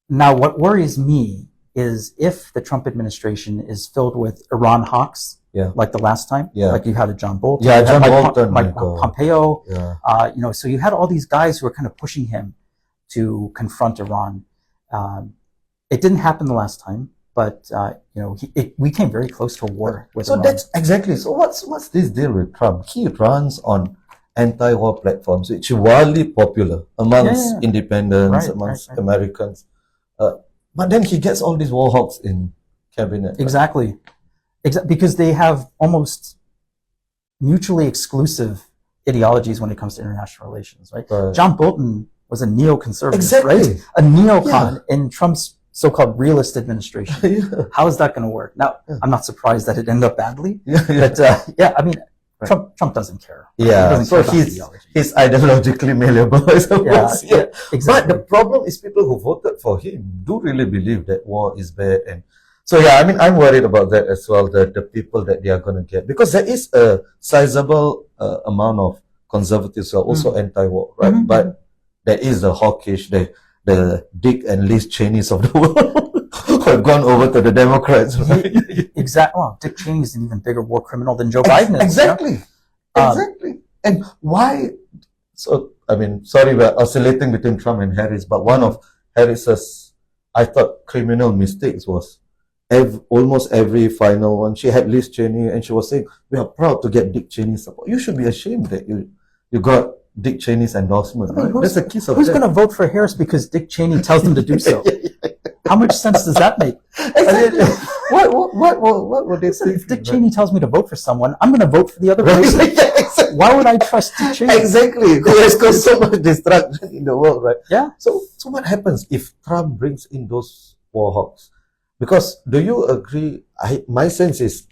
Now, what worries me is if the Trump administration is filled with Iran hawks, like the last time, like you had a John Bolton, Mike Pompeo, you know, so you had all these guys who were kind of pushing him to confront Iran. It didn't happen the last time, but you know, we came very close to a war with Iran. So that's exactly. So what's this deal with Trump? He runs on anti-war platforms, which are wildly popular amongst independents, amongst Americans. But then he gets all these war hawks in cabinet. Exactly. Because they have almost mutually exclusive ideologies when it comes to international relations, right? John Bolton was a neoconservative, right? A neocon in Trump's so-called realist administration. How is that going to work? Now, I'm not surprised that it ended up badly, but I mean, Trump doesn't care. So he's ideologically malleable, I suppose. Exactly. But the problem is people who voted for him do really believe that war is bad. And so, I mean, I'm worried about that as well, the people that they are going to get. Because there is a sizable amount of conservatives who are also anti-war, right? But there is the hawkish, the Dick and Liz Cheneys of the world who have gone over to the Democrats, right? Exactly. Well, Dick Cheney is an even bigger war criminal than Joe Biden is. Exactly. Exactly. And why? So, I mean, sorry, we're oscillating between Trump and Harris, but one of Harris's, I thought, criminal mistakes was almost every final one. She had Liz Cheney and she was saying, we are proud to get Dick Cheney's support. You should be ashamed that you got Dick Cheney's endorsement. Right? That's a kiss of Who's going to vote for Harris because Dick Cheney tells them to do so? How much sense does that make? Exactly. What would they say? If Dick Cheney tells me to vote for someone, I'm going to vote for the other person. Exactly. Why would I trust Dick Cheney? Exactly. There's caused so much destruction in the world, right? Yeah. So what happens if Trump brings in those war hawks? Because do you agree? My sense is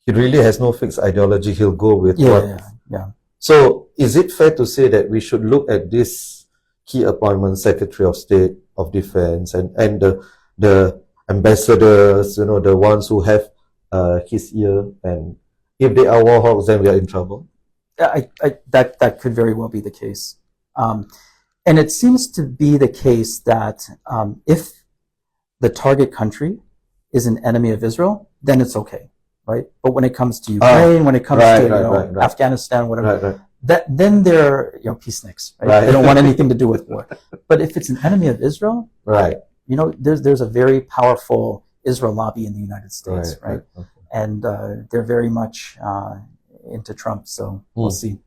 he really has no fixed ideology. He'll go with what. So is it fair to say that we should look at this key appointment, Secretary of State of Defense, and the ambassadors, you know, the ones who have his ear, and if they are war hawks, then we are in trouble? That could very well be the case. And it seems to be the case that if the target country is an enemy of Israel, then it's okay, right? But when it comes to Ukraine, when it comes to Afghanistan, whatever, then they're peaceniks, right? Right. They don't want anything to do with war. But if it's an enemy of Israel, Right. there's a very powerful Israel lobby in the United States, right? Okay. And they're very much into Trump, so we'll see.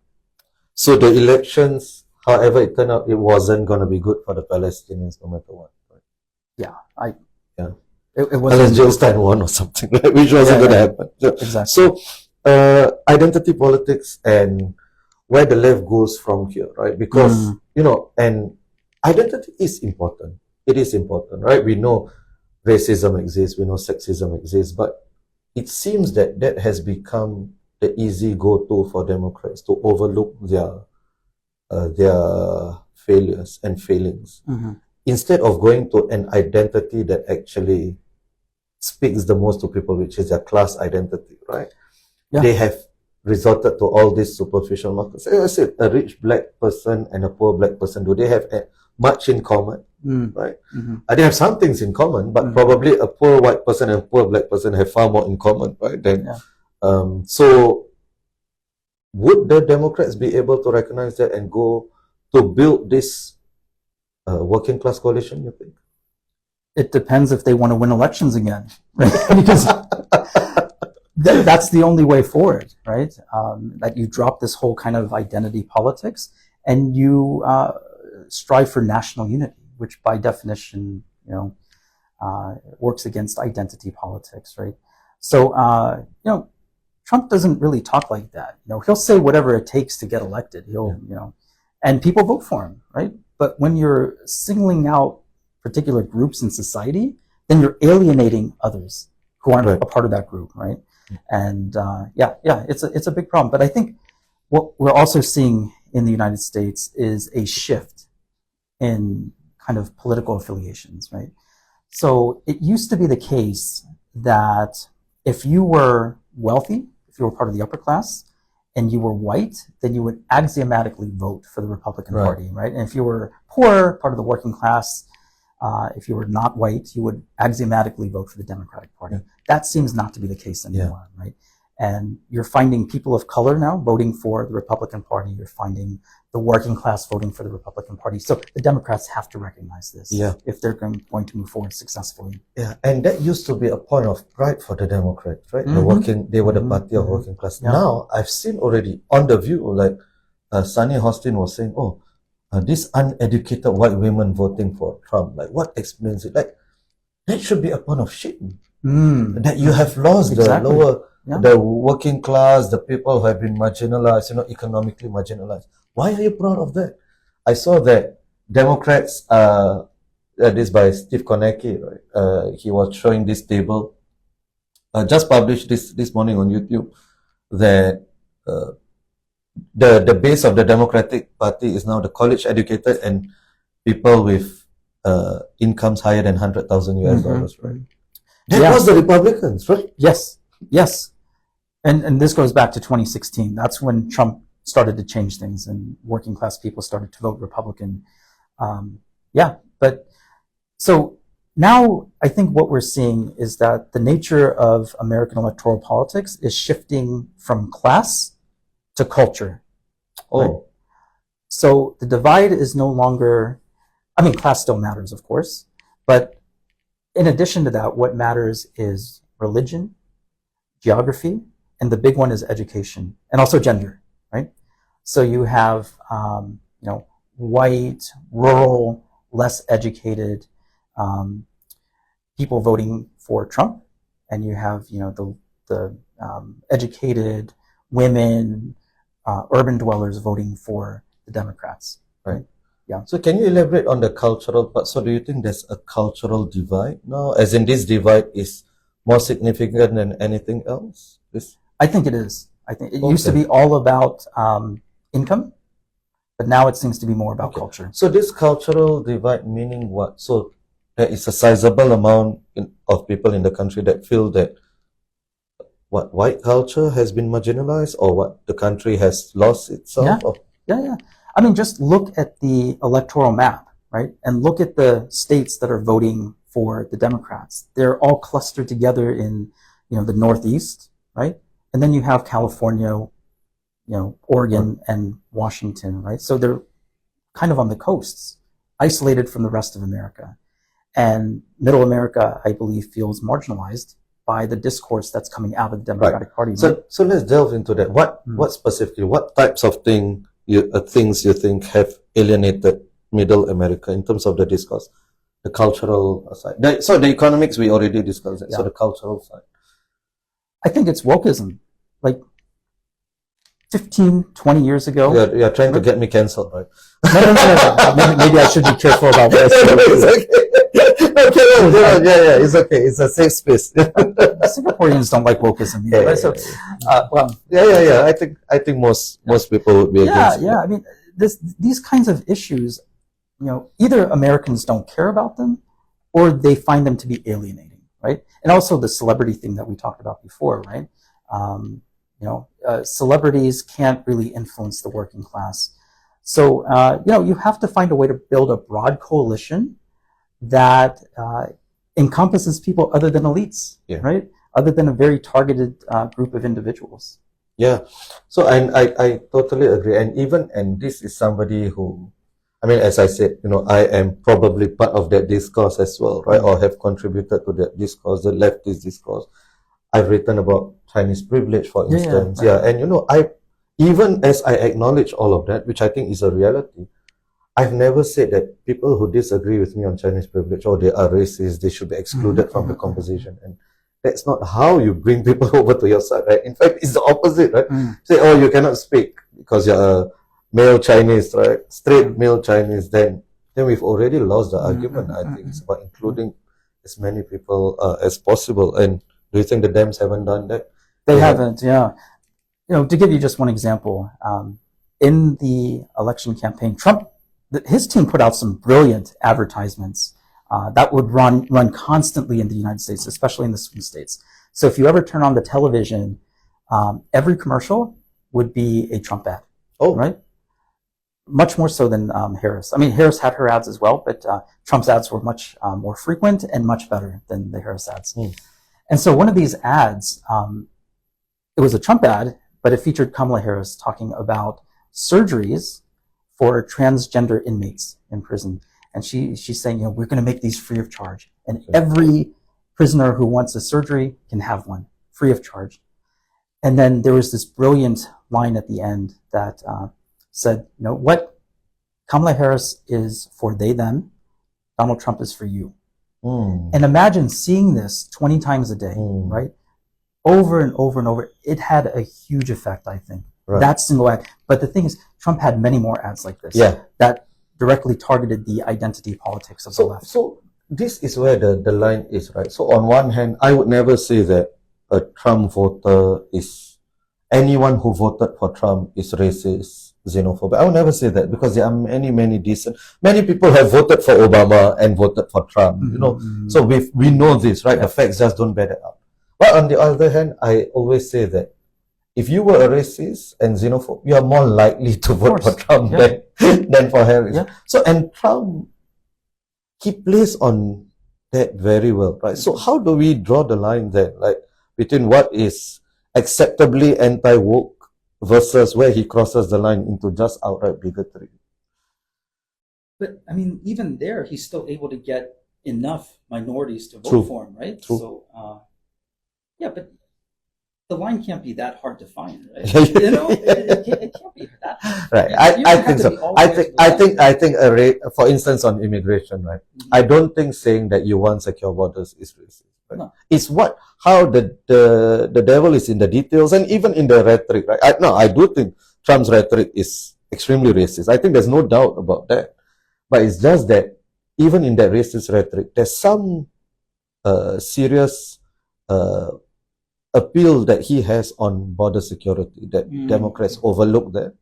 So the elections, however it turned out, it wasn't going to be good for the Palestinians no matter what. Right? Yeah, It wasn't. Unless Palestine won or something, right? Which wasn't going to happen. Exactly. So identity politics and where the left goes from here, right? Because, and identity is important. It is important, right? We know racism exists, we know sexism exists, but it seems that has become the easy go-to for Democrats to overlook their failures and failings. Mm-hmm. Instead of going to an identity that actually speaks the most to people, which is their class identity, right? Yeah. They have resorted to all these superficial markers. As I said, a rich black person and a poor black person, do they have much in common? Right? Mm-hmm. They have some things in common, but probably a poor white person and a poor black person have far more in common, right? So would the Democrats be able to recognize that and go to build this working class coalition, you think? It depends if they want to win elections again, right? Because that's the only way forward, right? That you drop this whole kind of identity politics and you strive for national unity, which by definition, works against identity politics, right? So, Trump doesn't really talk like that. He'll say whatever it takes to get elected. And people vote for him, right? But when you're singling out particular groups in society, then you're alienating others who aren't a part of that group, right? And it's a big problem. But I think what we're also seeing in the United States is a shift in kind of political affiliations, right? So it used to be the case that if you were wealthy, if you were part of the upper class, and you were white, then you would axiomatically vote for the Republican Party, right? And if you were poor, part of the working class, if you were not white, you would axiomatically vote for the Democratic Party. That seems not to be the case anymore, right? And you're finding people of color now voting for the Republican Party. You're finding the working class voting for the Republican Party. So the Democrats have to recognize this if they're going to move forward successfully. Yeah, and that used to be a point of pride for the Democrats, right? They were the party of working class. Yeah. Now, I've seen already on The View, like Sunny Hostin was saying, these uneducated white women voting for Trump, like what explains it? Like, that should be a point of shame. That you have lost the lower... the working class, the people who have been marginalized, economically marginalized. Why are you proud of that? I saw that Democrats, this by Steve Konecki, right? He was showing this table, just published this morning on YouTube, that the base of the Democratic Party is now the college educated and people with incomes higher than 100,000 US dollars, right? That was the Republicans, right? Yes. And this goes back to 2016. That's when Trump started to change things and working class people started to vote Republican. But so now I think what we're seeing is that the nature of American electoral politics is shifting from class to culture. Right? So the divide is no longer, class still matters, of course, but in addition to that, what matters is religion, geography, and the big one is education, and also gender, right? So you have, white, rural, less educated people voting for Trump, and you have, the educated women, urban dwellers voting for the Democrats, right? Yeah. So can you elaborate on the cultural part? So do you think there's a cultural divide now, as in this divide is more significant than anything else? I think it is. I think it used to be all about income, but now it seems to be more about culture. So this cultural divide meaning what? So there is a sizable amount of people in the country that feel that white culture has been marginalized, or what, the country has lost itself? Yeah. Just look at the electoral map, right? And look at the states that are voting for the Democrats. They're all clustered together in, the Northeast, right? And then you have California, Oregon and Washington, right? So they're kind of on the coasts, isolated from the rest of America. And Middle America, I believe, feels marginalized by the discourse that's coming out of the Democratic Party. So let's delve into that. What specifically, what types of things you think have alienated Middle America in terms of the discourse, the cultural side? So the economics we already discussed. Yeah. So the cultural side. I think it's wokeism. Like 15, 20 years ago. You're trying to get me cancelled, right? No. Maybe I should be careful about what I say. Yeah, it's okay. It's a safe space. Singaporeans don't like wokeism either. I think most people would be against it. I mean, these kinds of issues, either Americans don't care about them, or they find them to be alienating, right? And also the celebrity thing that we talked about before, right? Celebrities can't really influence the working class, so you have to find a way to build a broad coalition that encompasses people other than elites, right? Other than a very targeted group of individuals. Yeah. So I totally agree. And this is somebody who, I mean, as I said, I am probably part of that discourse as well, right? Or have contributed to that discourse, the leftist discourse. I've written about Chinese privilege, for instance. And I, even as I acknowledge all of that, which I think is a reality, I've never said that people who disagree with me on Chinese privilege, or they are racist, they should be excluded from the conversation. And that's not how you bring people over to your side, right? In fact, it's the opposite, right? Say, oh, you cannot speak because you're a male Chinese, right? Straight male Chinese, then we've already lost the argument. I think it's about including as many people as possible. And do you think the Dems haven't done that? They haven't, yeah. To give you just one example, in the election campaign, his team put out some brilliant advertisements that would run constantly in the United States, especially in the swing states. So if you ever turn on the television, every commercial would be a Trump ad. Oh, right. Much more so than Harris. I mean, Harris had her ads as well, but Trump's ads were much more frequent and much better than the Harris ads. And so one of these ads, it was a Trump ad, but it featured Kamala Harris talking about surgeries for transgender inmates in prison. And she's saying, we're going to make these free of charge. And every prisoner who wants a surgery can have one free of charge. And then there was this brilliant line at the end that said, what Kamala Harris is for they, them, Donald Trump is for you. And imagine seeing this 20 times a day, right? Over and over and over. It had a huge effect, I think. Right. That single ad. But the thing is, Trump had many more ads like this that directly targeted the identity politics of the left. So this is where the line is, right? So on one hand, I would never say that a Trump voter is, anyone who voted for Trump is racist, xenophobic. I would never say that, because there are many decent, many people have voted for Obama and voted for Trump, So we know this, right? The facts just don't bear it out. But on the other hand, I always say that if you were a racist and xenophobe, you are more likely to vote for Trump than for Harris. So, and Trump, he plays on that very well, right? So how do we draw the line then, like between what is acceptably anti-woke versus where he crosses the line into just outright bigotry? But I mean, even there, he's still able to get enough minorities to vote for him, right? So, but the line can't be that hard to find, right? It can't be that hard. Right. I think so. I think for instance, on immigration, right? I don't think saying that you want secure borders is racist. Right? No. It's how the devil is in the details, and even in the rhetoric, right? I do think Trump's rhetoric is extremely racist. I think there's no doubt about that. But it's just that even in that racist rhetoric, there's some serious appeal that he has on border security that Democrats overlook that,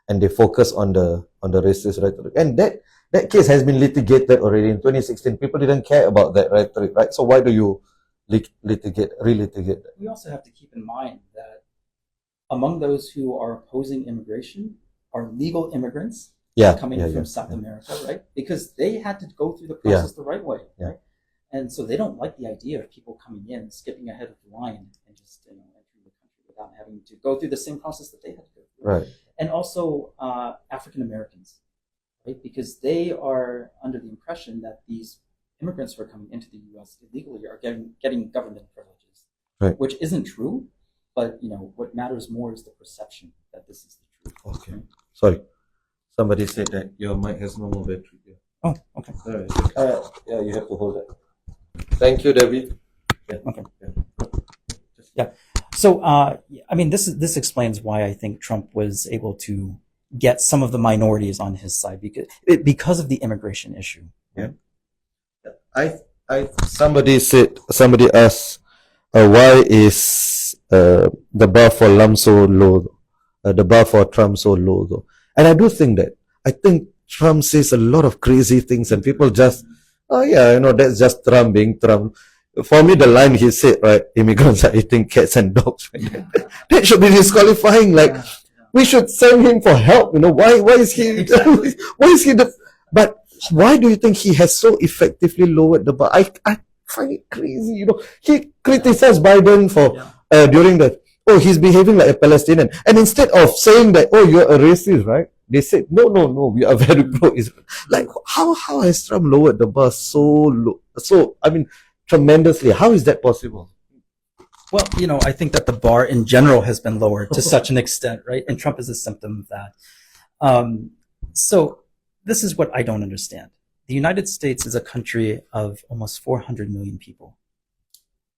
and they focus on the racist rhetoric. And that case has been litigated already in 2016. People didn't care about that rhetoric, right? So why do you relitigate that? We also have to keep in mind that among those who are opposing immigration are legal immigrants coming from South America, right? Because they had to go through the process the right way, right? And so they don't like the idea of people coming in, skipping ahead of the line, and just entering the country without having to go through the same process that they had to go through. Right. And also African Americans, right? Because they are under the impression that these immigrants who are coming into the U.S. illegally are getting government privileges, Right. which isn't true. But what matters more is the perception that this is the truth. Okay. Right? Sorry. Somebody said that your mic has no more battery. Yeah. Oh, okay. All right. Yeah, you have to hold that. Thank you, Debbie. Yeah. Okay. Yeah. Yeah. So, I mean, this explains why I think Trump was able to get some of the minorities on his side because of the immigration issue. Yeah. Somebody asked, why is the bar for Lam so low, the bar for Trump so low though? And I do think that. I think Trump says a lot of crazy things and people just, oh yeah, that's just Trump being Trump. For me, the line he said, right, immigrants are eating cats and dogs. Right? That should be disqualifying. Like, we should send him for help. Why is he, but why do you think he has so effectively lowered the bar? I find it crazy. He criticized Biden for, during he's behaving like a Palestinian. And instead of saying that, you're a racist, right? They said, no, we are very pro-Israel. Like, how has Trump lowered the bar so low? Tremendously. How is that possible? Well, I think that the bar in general has been lowered to such an extent, right? And Trump is a symptom of that. So this is what I don't understand. The United States is a country of almost 400 million people.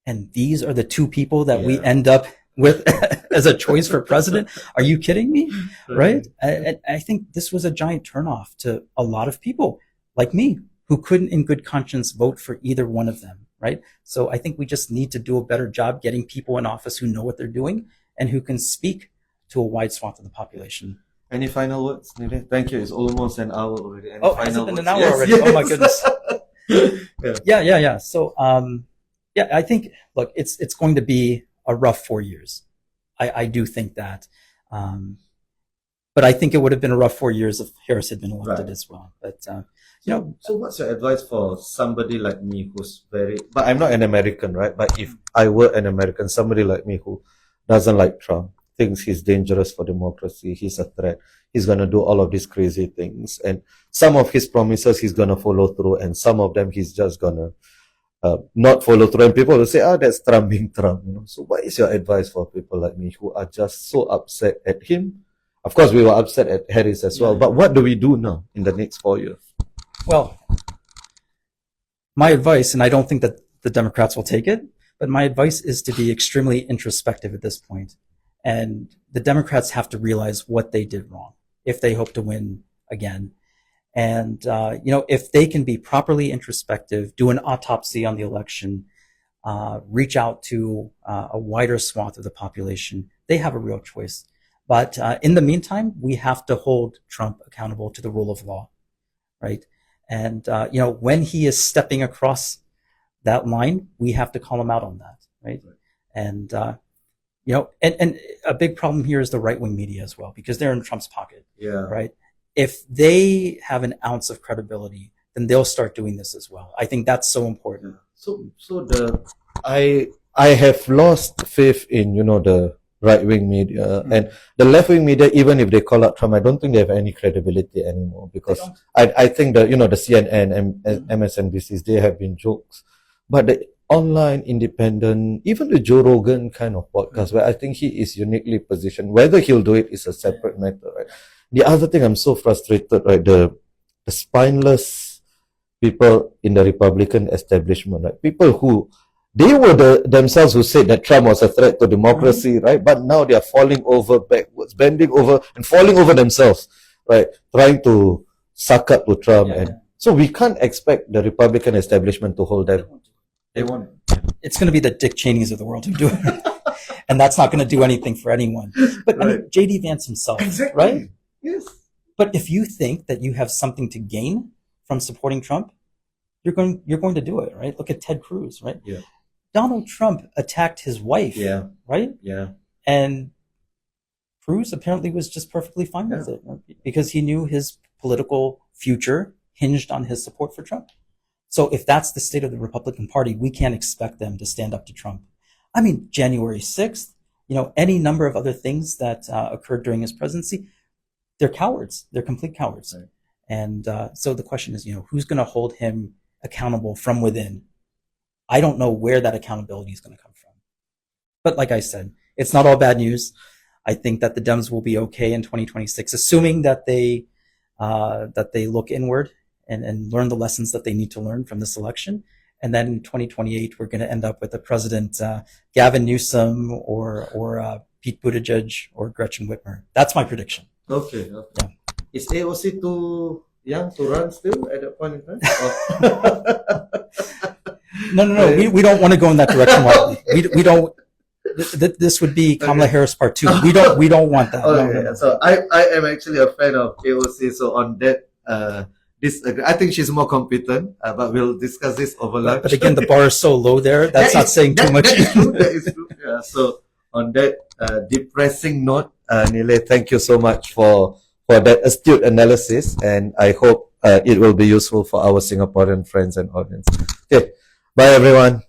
And these are the two people that we end up with as a choice for president. Are you kidding me? Right? I think this was a giant turnoff to a lot of people like me who couldn't in good conscience vote for either one of them. Right? So I think we just need to do a better job getting people in office who know what they're doing and who can speak to a wide swath of the population. Any final words, Nilay? Thank you. It's almost an hour already. Has it been an hour already? Yes. Oh my goodness. Yeah. So, I think, look, it's going to be a rough 4 years. I do think that. But I think it would have been a rough 4 years if Harris had been elected as well. But, So what's your advice for somebody like me who's but I'm not an American, right? But if I were an American, somebody like me who doesn't like Trump, thinks he's dangerous for democracy, he's a threat, he's going to do all of these crazy things. And some of his promises he's going to follow through, and some of them he's just going to not follow through. And people will say, that's Trump being Trump. So what is your advice for people like me who are just so upset at him? Of course, we were upset at Harris as well. But what do we do now in the next 4 years? Well, my advice, and I don't think that the Democrats will take it, but my advice is to be extremely introspective at this point. And the Democrats have to realize what they did wrong if they hope to win again. And, if they can be properly introspective, do an autopsy on the election, reach out to a wider swath of the population, they have a real choice. But in the meantime, we have to hold Trump accountable to the rule of law, right? And, when he is stepping across that line, we have to call him out on that, right? And, and a big problem here is the right-wing media as well, because they're in Trump's pocket, right? If they have an ounce of credibility, then they'll start doing this as well. I think that's so important. I have lost faith in, the right-wing media and the left-wing media. Even if they call out Trump, I don't think they have any credibility anymore, because I think the CNN and MSNBCs, they have been jokes, but the online independent, even the Joe Rogan kind of podcast, where I think he is uniquely positioned, whether he'll do it is a separate matter, right? The other thing I'm so frustrated, right, the spineless people in the Republican establishment, right? People who they were themselves who said that Trump was a threat to democracy, right? But now they are falling over backwards, bending over and falling over themselves, right? Trying to suck up to Trump. And so we can't expect the Republican establishment to hold them. They won't. It's going to be the Dick Cheneys of the world who do it. And that's not going to do anything for anyone. But I mean, J.D. Vance himself, right? Yes. But if you think that you have something to gain from supporting Trump, you're going to do it, right? Look at Ted Cruz, right? Yeah. Donald Trump attacked his wife, right? Yeah. And Cruz apparently was just perfectly fine with it, right? Because he knew his political future hinged on his support for Trump. So if that's the state of the Republican Party, we can't expect them to stand up to Trump. I mean, January 6th, any number of other things that occurred during his presidency. They're cowards. They're complete cowards. Right. And so the question is, who's going to hold him accountable from within? I don't know where that accountability is going to come from. But like I said, it's not all bad news. I think that the Dems will be okay in 2026, assuming that they look inward and learn the lessons that they need to learn from this election. And then in 2028, we're going to end up with a President Gavin Newsom or Pete Buttigieg or Gretchen Whitmer. That's my prediction. Okay. Yeah. Is AOC too young to run still at that point in time? No. We don't want to go in that direction. We don't. This would be Kamala Harris Part 2. We don't want that. Okay. No. So I am actually a fan of AOC. So on that, I think she's more competent. But we'll discuss this over lunch. But again, the bar is so low there. That's not saying too much. That is true. Yeah. So on that depressing note, Nilay, thank you so much for that astute analysis, and I hope it will be useful for our Singaporean friends and audience. Okay, bye everyone.